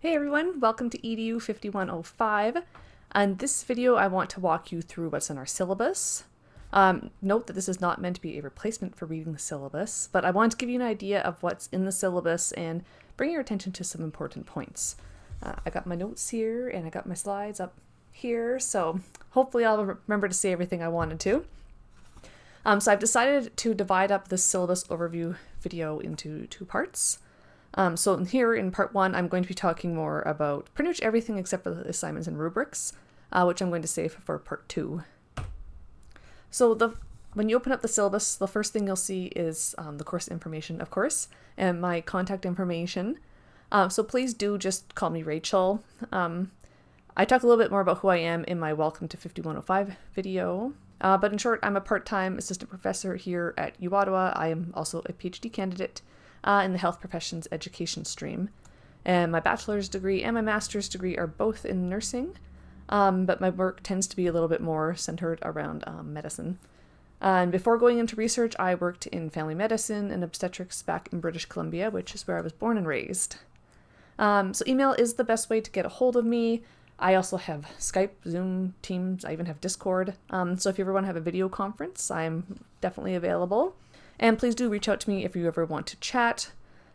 Hey everyone, welcome to EDU 5105. In this video, I want to walk you through what's in our syllabus. Note that this is not meant to be a replacement for reading the syllabus, but I want to give you an idea of what's in the syllabus and bring your attention to some important points. I got my notes here and I got my slides up here, so hopefully I'll remember to say everything I wanted to. So I've decided to divide up this syllabus overview video into two parts. So here in part one, I'm going to be talking more about pretty much everything except for the assignments and rubrics, which I'm going to save for part two. So when you open up the syllabus, the first thing you'll see is the course information, of course, and my contact information. So please do just call me Rachel. I talk a little bit more about who I am in my Welcome to 5105 video. But in short, I'm a part-time assistant professor here at U Ottawa. I am also a PhD candidate in the health professions education stream. And my bachelor's degree and my master's degree are both in nursing, but my work tends to be a little bit more centered around medicine. And before going into research, I worked in family medicine and obstetrics back in British Columbia, which is where I was born and raised. So email is the best way to get a hold of me. I also have Skype, Zoom, Teams, I even have Discord. So if you ever want to have a video conference, I'm definitely available. And please do reach out to me if you ever want to chat,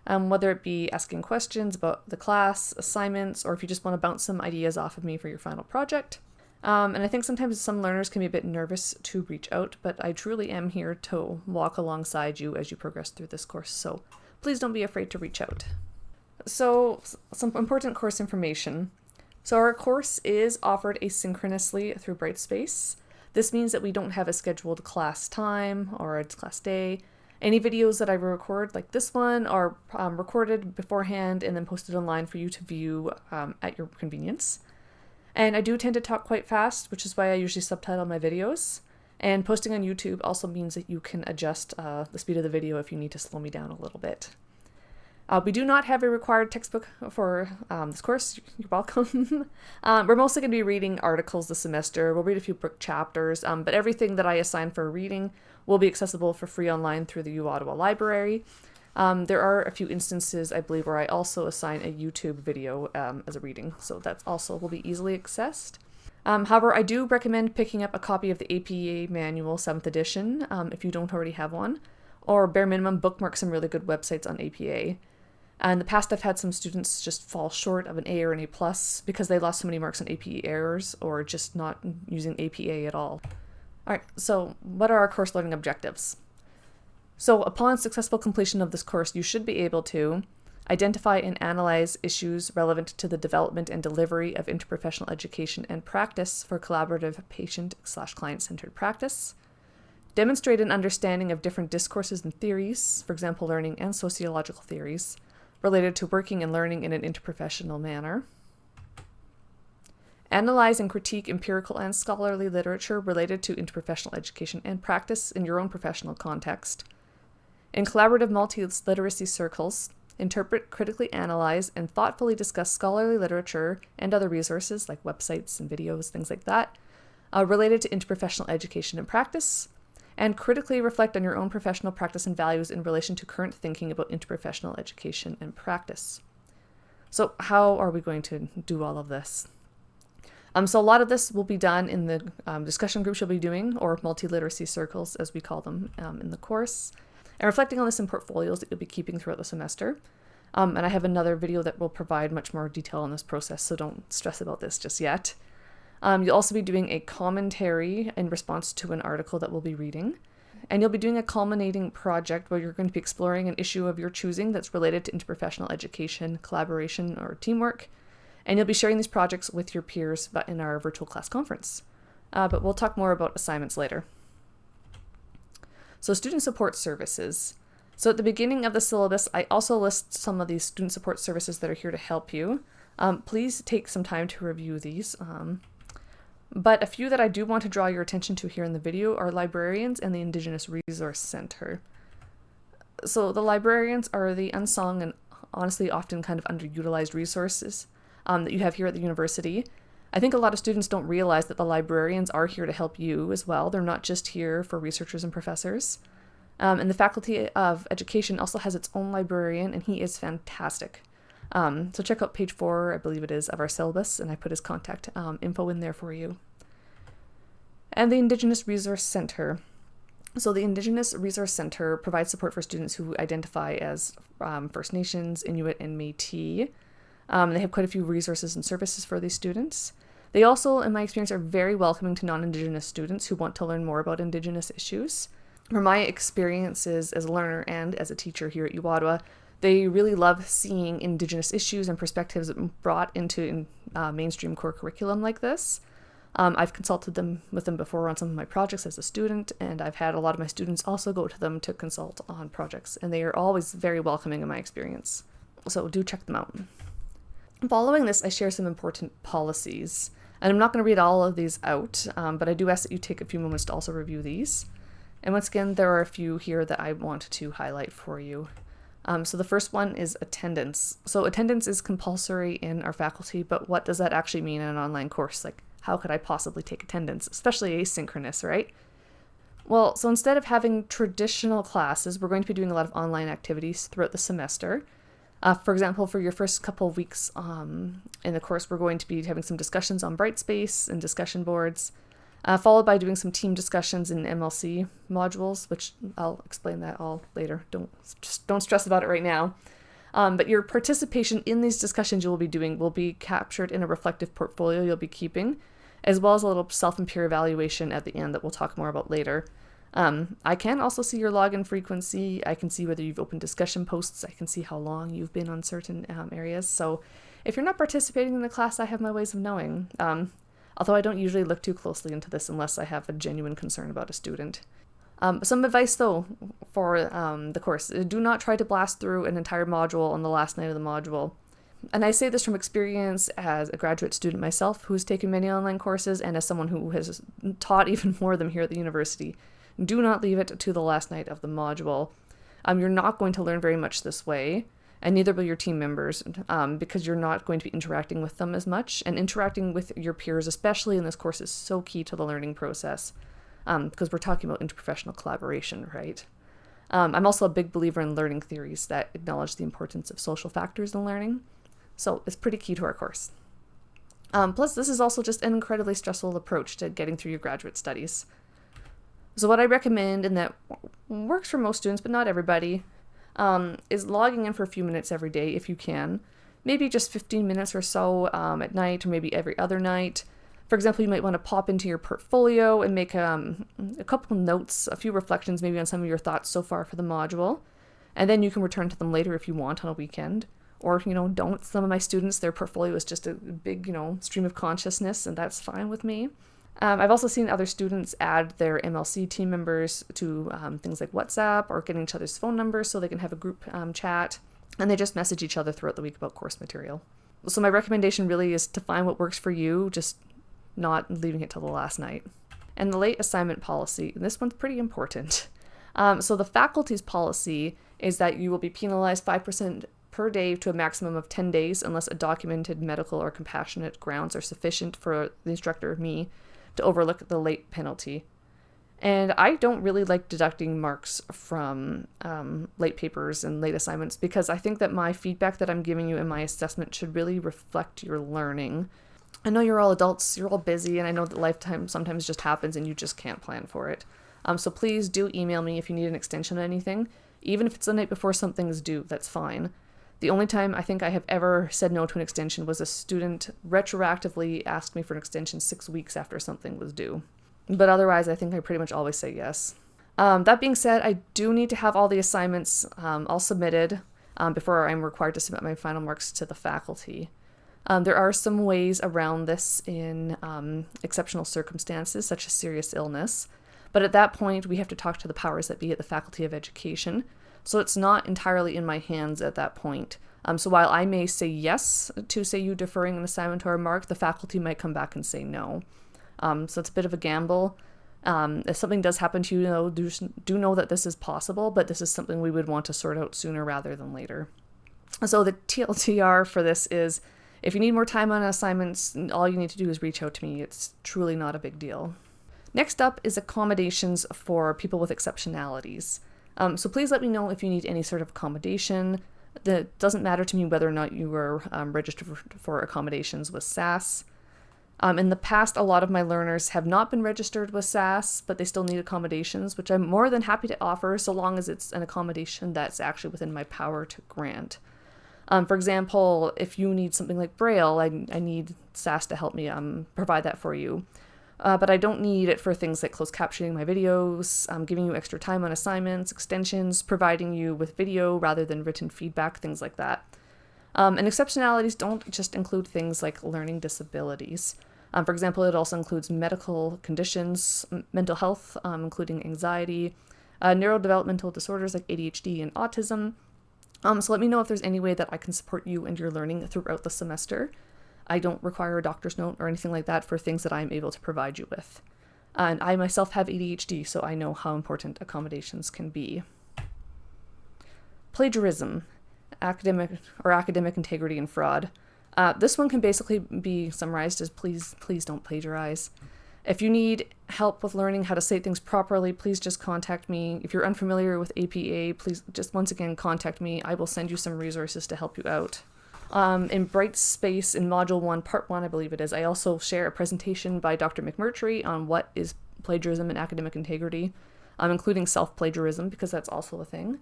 whether it be asking questions about the class, assignments, or if you just want to bounce some ideas off of me for your final project. And I think sometimes some learners can be a bit nervous to reach out, but I truly am here to walk alongside you as you progress through this course, so please don't be afraid to reach out. So, some important course information. So our course is offered asynchronously through Brightspace. This means that we don't have a scheduled class time or a class day. Any videos that I record, like this one, are recorded beforehand and then posted online for you to view at your convenience. And I do tend to talk quite fast, which is why I usually subtitle my videos. And posting on YouTube also means that you can adjust the speed of the video if you need to slow me down a little bit. We do not have a required textbook for this course. You're welcome. We're mostly going to be reading articles this semester. We'll read a few book chapters, but everything that I assign for reading will be accessible for free online through the U Ottawa Library. There are a few instances, I believe, where I also assign a YouTube video as a reading, so that also will be easily accessed. However, I do recommend picking up a copy of the APA Manual 7th edition if you don't already have one, or bare minimum bookmark some really good websites on APA. In the past, I've had some students just fall short of an A or an A+ because they lost so many marks on APA errors or just not using APA at all. Alright, so what are our course learning objectives? So upon successful completion of this course, you should be able to identify and analyze issues relevant to the development and delivery of interprofessional education and practice for collaborative patient/client-centered practice, demonstrate an understanding of different discourses and theories, for example, learning and sociological theories, related to working and learning in an interprofessional manner. Analyze and critique empirical and scholarly literature related to interprofessional education and practice in your own professional context. In collaborative multi-literacy circles, interpret, critically analyze, and thoughtfully discuss scholarly literature and other resources like websites and videos, things like that, related to interprofessional education and practice. And critically reflect on your own professional practice and values in relation to current thinking about interprofessional education and practice. So how are we going to do all of this? So a lot of this will be done in the discussion groups you'll be doing, or multi-literacy circles as we call them in the course, and reflecting on this in portfolios that you'll be keeping throughout the semester. And I have another video that will provide much more detail on this process, so don't stress about this just yet. You'll also be doing a commentary in response to an article that we'll be reading. And you'll be doing a culminating project where you're going to be exploring an issue of your choosing that's related to interprofessional education, collaboration, or teamwork. And you'll be sharing these projects with your peers in our virtual class conference. But we'll talk more about assignments later. So student support services. So at the beginning of the syllabus, I also list some of these student support services that are here to help you. Please take some time to review these. But a few that I do want to draw your attention to here in the video are librarians and the Indigenous Resource Center. So the librarians are the unsung and honestly often kind of underutilized resources that you have here at the university. I think a lot of students don't realize that the librarians are here to help you as well. They're not just here for researchers and professors. And the Faculty of Education also has its own librarian, and he is fantastic. So check out page 4, I believe it is, of our syllabus, and I put his contact info in there for you. And the Indigenous Resource Center. So the Indigenous Resource Center provides support for students who identify as First Nations, Inuit, and Métis. They have quite a few resources and services for these students. They also, in my experience, are very welcoming to non-Indigenous students who want to learn more about Indigenous issues. From my experiences as a learner and as a teacher here at UWaDWA, they really love seeing Indigenous issues and perspectives brought into mainstream core curriculum like this. I've consulted with them before on some of my projects as a student, and I've had a lot of my students also go to them to consult on projects, and they are always very welcoming in my experience. So do check them out. Following this, I share some important policies, and I'm not going to read all of these out, but I do ask that you take a few moments to also review these. And once again, there are a few here that I want to highlight for you. So the first one is attendance. So attendance is compulsory in our faculty, but what does that actually mean in an online course? Like, how could I possibly take attendance, especially asynchronous, right? Well, so instead of having traditional classes, we're going to be doing a lot of online activities throughout the semester. For example, for your first couple of weeks in the course, we're going to be having some discussions on Brightspace and discussion boards, followed by doing some team discussions in MLC modules, which I'll explain that all later. Don't stress about it right now. But your participation in these discussions you will be doing will be captured in a reflective portfolio you'll be keeping, as well as a little self and peer evaluation at the end that we'll talk more about later. I can also see your login frequency. I can see whether you've opened discussion posts. I can see how long you've been on certain areas. So if you're not participating in the class, I have my ways of knowing. Although I don't usually look too closely into this unless I have a genuine concern about a student. Some advice though for the course. Do not try to blast through an entire module on the last night of the module. And I say this from experience as a graduate student myself who's taken many online courses and as someone who has taught even more of them here at the university. Do not leave it to the last night of the module. You're not going to learn very much this way, and neither will your team members, because you're not going to be interacting with them as much, and interacting with your peers, especially in this course, is so key to the learning process, because we're talking about interprofessional collaboration, right? I'm also a big believer in learning theories that acknowledge the importance of social factors in learning, so it's pretty key to our course. Plus, this is also just an incredibly stressful approach to getting through your graduate studies. So what I recommend, and that works for most students, but not everybody, is logging in for a few minutes every day if you can. Maybe just 15 minutes or so at night, or maybe every other night. For example, you might want to pop into your portfolio and make a couple notes, a few reflections maybe on some of your thoughts so far for the module. And then you can return to them later if you want on a weekend. Or, don't. Some of my students, their portfolio is just a big, stream of consciousness, and that's fine with me. I've also seen other students add their MLC team members to things like WhatsApp or getting each other's phone numbers so they can have a group chat, and they just message each other throughout the week about course material. So my recommendation really is to find what works for you, just not leaving it till the last night. And the late assignment policy, this one's pretty important. So the faculty's policy is that you will be penalized 5% per day to a maximum of 10 days unless a documented medical or compassionate grounds are sufficient for the instructor, me, to overlook the late penalty. And I don't really like deducting marks from late papers and late assignments because I think that my feedback that I'm giving you in my assessment should really reflect your learning. I know you're all adults, you're all busy, and I know that lifetime sometimes just happens and you just can't plan for it. So please do email me if you need an extension on anything. Even if it's the night before something is due, that's fine. The only time I think I have ever said no to an extension was a student retroactively asked me for an extension 6 weeks after something was due. But otherwise, I think I pretty much always say yes. That being said, I do need to have all the assignments all submitted before I'm required to submit my final marks to the faculty. There are some ways around this in exceptional circumstances, such as serious illness. But at that point, we have to talk to the powers that be at the Faculty of Education. So it's not entirely in my hands at that point. So while I may say yes to, say, you deferring an assignment or a mark, the faculty might come back and say no. So it's a bit of a gamble. If something does happen to you, do know that this is possible, but this is something we would want to sort out sooner rather than later. So the TLDR for this is, if you need more time on assignments, all you need to do is reach out to me. It's truly not a big deal. Next up is accommodations for people with exceptionalities. So please let me know if you need any sort of accommodation. That doesn't matter to me whether or not you are registered for accommodations with SAS. In the past, a lot of my learners have not been registered with SAS, but they still need accommodations, which I'm more than happy to offer so long as it's an accommodation that's actually within my power to grant. For example, if you need something like Braille, I need SAS to help me provide that for you. But I don't need it for things like closed captioning my videos, giving you extra time on assignments, extensions, providing you with video rather than written feedback, things like that. And exceptionalities don't just include things like learning disabilities. For example, it also includes medical conditions, mental health, including anxiety, neurodevelopmental disorders like ADHD and autism. So let me know if there's any way that I can support you and your learning throughout the semester. I don't require a doctor's note or anything like that for things that I'm able to provide you with. And I myself have ADHD, so I know how important accommodations can be. Plagiarism, academic integrity and fraud. This one can basically be summarized as please don't plagiarize. If you need help with learning how to say things properly, please just contact me. If you're unfamiliar with APA, please just once again contact me. I will send you some resources to help you out. In Brightspace, in Module 1, Part 1, I believe it is, I also share a presentation by Dr. McMurtry on what is plagiarism and academic integrity, including self-plagiarism, because that's also a thing.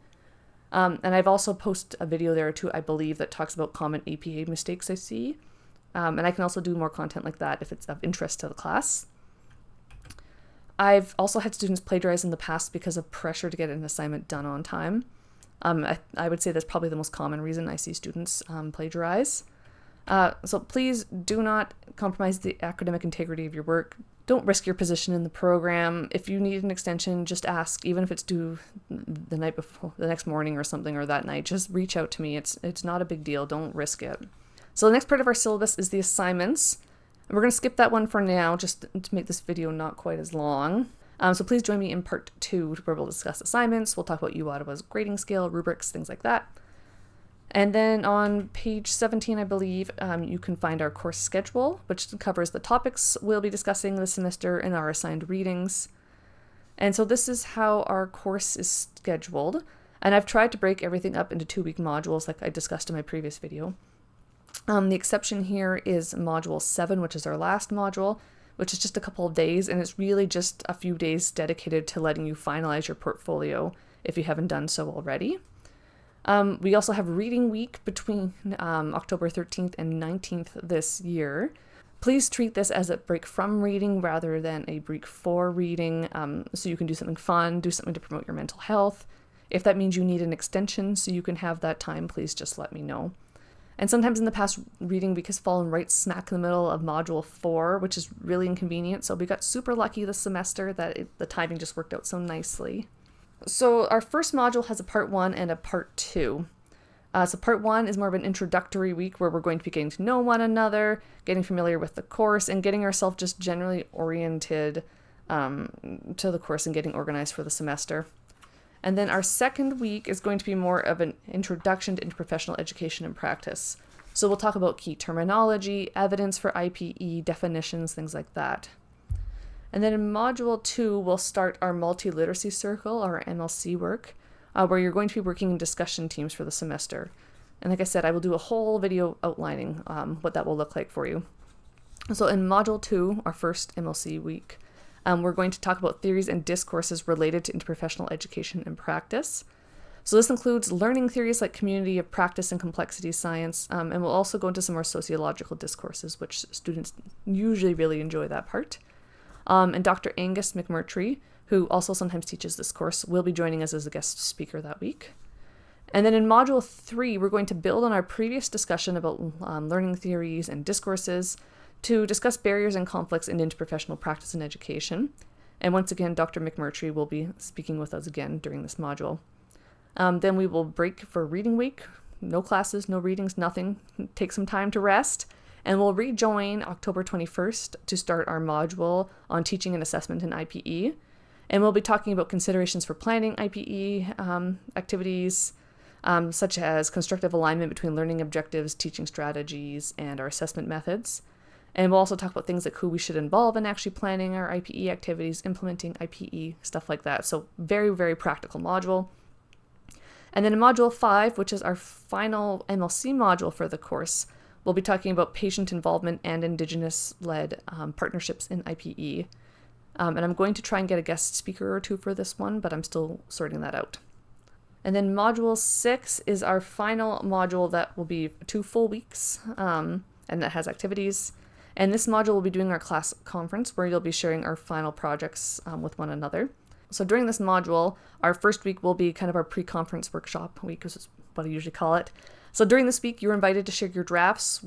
And I've also posted a video there too, I believe, that talks about common APA mistakes I see. And I can also do more content like that if it's of interest to the class. I've also had students plagiarize in the past because of pressure to get an assignment done on time. I would say that's probably the most common reason I see students plagiarize. So please do not compromise the academic integrity of your work. Don't risk your position in the program. If you need an extension, just ask, even if it's due the night before, the next morning or something, or that night, just reach out to me. It's not a big deal. Don't risk it. So the next part of our syllabus is the assignments. We're going to skip that one for now, just to make this video not quite as long. So please join me in part 2 where we'll discuss assignments. We'll talk about U Ottawa's grading scale, rubrics, things like that. And then on page 17, I believe, you can find our course schedule, which covers the topics we'll be discussing this semester and our assigned readings. And so this is how our course is scheduled. And I've tried to break everything up into 2-week modules like I discussed in my previous video. The exception here is Module 7, which is our last module, which is just a couple of days, and it's really just a few days dedicated to letting you finalize your portfolio if you haven't done so already. We also have reading week between October 13th and 19th this year. Please treat this as a break from reading rather than a break for reading, so you can do something fun, do something to promote your mental health. If that means you need an extension so you can have that time, please just let me know. And sometimes in the past, reading week has fallen right smack in the middle of Module 4, which is really inconvenient. So we got super lucky this semester that the timing just worked out so nicely. So our first module has a Part 1 and a Part 2. So Part 1 is more of an introductory week where we're going to be getting to know one another, getting familiar with the course, and getting ourselves just generally oriented to the course and getting organized for the semester. And then our second week is going to be more of an introduction to interprofessional education and practice. So we'll talk about key terminology, evidence for IPE, definitions, things like that. And then in Module 2, we'll start our multi-literacy circle, our MLC work, where you're going to be working in discussion teams for the semester. And like I said, I will do a whole video outlining what that will look like for you. So in Module 2, our first MLC week, we're going to talk about theories and discourses related to interprofessional education and practice. So this includes learning theories like community of practice and complexity science, and we'll also go into some more sociological discourses, which students usually really enjoy that part. And Dr. Angus McMurtry, who also sometimes teaches this course, will be joining us as a guest speaker that week. And then in Module 3, we're going to build on our previous discussion about learning theories and discourses to discuss barriers and conflicts in interprofessional practice and education. And once again, Dr. McMurtry will be speaking with us again during this module. Then we will break for reading week. No classes, no readings, nothing. Take some time to rest. And we'll rejoin October 21st to start our module on teaching and assessment in IPE. And we'll be talking about considerations for planning IPE activities, such as constructive alignment between learning objectives, teaching strategies, and our assessment methods. And we'll also talk about things like who we should involve in actually planning our IPE activities, implementing IPE, stuff like that. So very, very practical module. And then in Module 5, which is our final MLC module for the course, we'll be talking about patient involvement and Indigenous-led partnerships in IPE. And I'm going to try and get a guest speaker or two for this one, but I'm still sorting that out. And then Module 6 is our final module that will be 2 full weeks, and that has activities. And this module will be doing our class conference, where you'll be sharing our final projects with one another. So during this module, our first week will be kind of our pre-conference workshop week, which is what I usually call it. So during this week, you're invited to share your drafts.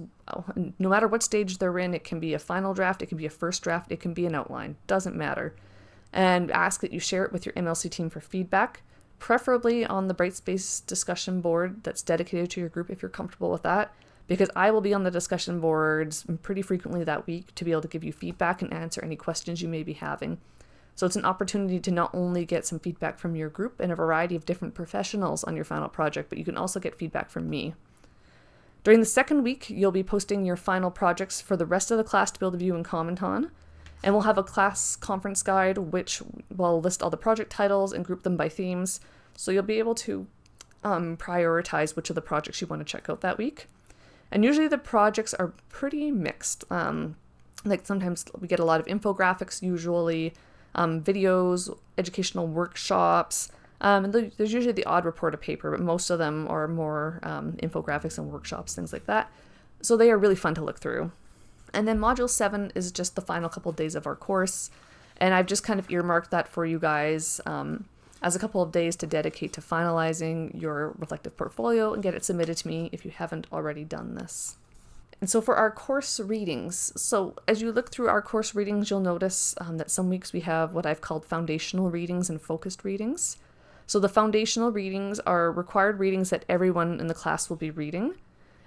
No matter what stage they're in, it can be a final draft, it can be a first draft, it can be an outline, doesn't matter. And ask that you share it with your MLC team for feedback, preferably on the Brightspace discussion board that's dedicated to your group if you're comfortable with that, because I will be on the discussion boards pretty frequently that week to be able to give you feedback and answer any questions you may be having. So it's an opportunity to not only get some feedback from your group and a variety of different professionals on your final project, but you can also get feedback from me. During the second week, you'll be posting your final projects for the rest of the class to be able to view and comment on. And we'll have a class conference guide, which will list all the project titles and group them by themes. So you'll be able to prioritize which of the projects you want to check out that week. And usually the projects are pretty mixed. Like sometimes we get a lot of infographics, usually videos, educational workshops, and there's usually the odd report of paper, but most of them are more infographics and workshops, things like that. So they are really fun to look through. And then Module 7 is just the final couple of days of our course, and I've just kind of earmarked that for you guys as a couple of days to dedicate to finalizing your reflective portfolio and get it submitted to me if you haven't already done this. And so for our course readings, so as you look through our course readings, you'll notice that some weeks we have what I've called foundational readings and focused readings. So the foundational readings are required readings that everyone in the class will be reading.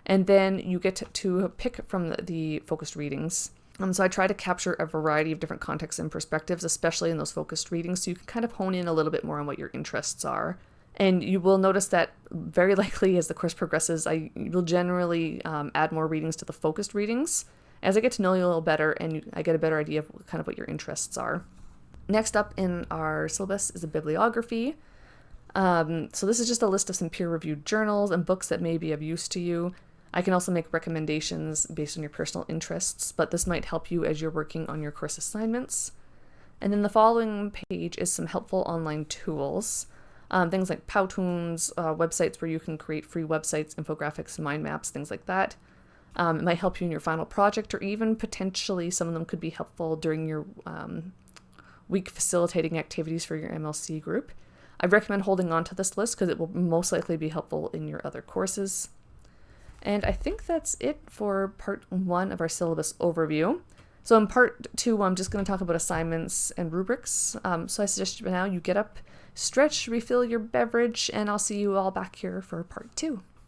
And then you get to pick from the focused readings. So I try to capture a variety of different contexts and perspectives, especially in those focused readings, so you can kind of hone in a little bit more on what your interests are. And you will notice that very likely as the course progresses, I will generally add more readings to the focused readings as I get to know you a little better and I get a better idea of kind of what your interests are. Next up in our syllabus is a bibliography. So this is just a list of some peer-reviewed journals and books that may be of use to you. I can also make recommendations based on your personal interests, but this might help you as you're working on your course assignments. And then the following page is some helpful online tools. Things like Powtoons, websites where you can create free websites, infographics, mind maps, things like that. It might help you in your final project, or even potentially some of them could be helpful during your week facilitating activities for your MLC group. I recommend holding on to this list because it will most likely be helpful in your other courses. And I think that's it for part 1 of our syllabus overview. So in part 2, I'm just going to talk about assignments and rubrics. So I suggest now you get up, stretch, refill your beverage, and I'll see you all back here for part 2.